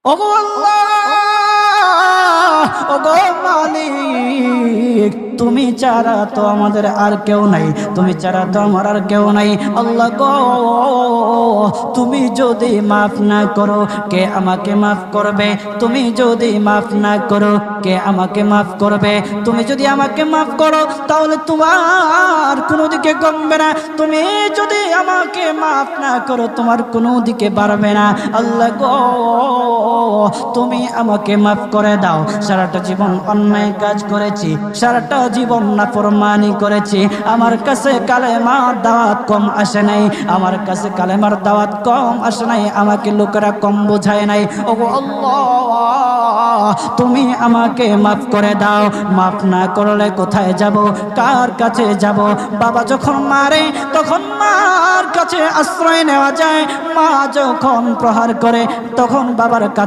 ওগো আল্লাহ, ওগো মালিক, তুমি ছাড়া তো আমাদের আর কেউ নাই, তুমি ছাড়া তো আমার আর কেউ নাই। আল্লাহ গো, তুমি যদি মাফ না করো কে আমাকে মাফ করবে? তুমি যদি মাফ না করো কে আমাকে মাফ করবে? তুমি যদি আমাকে মাফ করো তাহলে তোমার কোনো দিকে কমবে না, তুমি যদি আমাকে মাফ না করো তোমার কোনো দিকে বাড়বে না। আল্লাহ গো, তুমি আমাকে মাফ করে দাও। সারাটা জীবন অন্যায় কাজ করেছি, সারাটা জীবন নাফরমানি করেছি, আমার কাছে কালেমার দাওয়াত কম আসে নাই, আমার কাছে কালেমার দাওয়াত কম আসে নাই, আমাকে লোকেরা কম বোঝায় নাই। ওগো আল্লাহ, তুমি আমাকে মাফ করে দাও। মাফ না করলে কোথায় যাব, কার কাছে যাব? বাবা যখন মারে তখন মার কাছে আশ্রয় নেওয়া যায়, মা যখন প্রহার করে তখন বাবার কাছে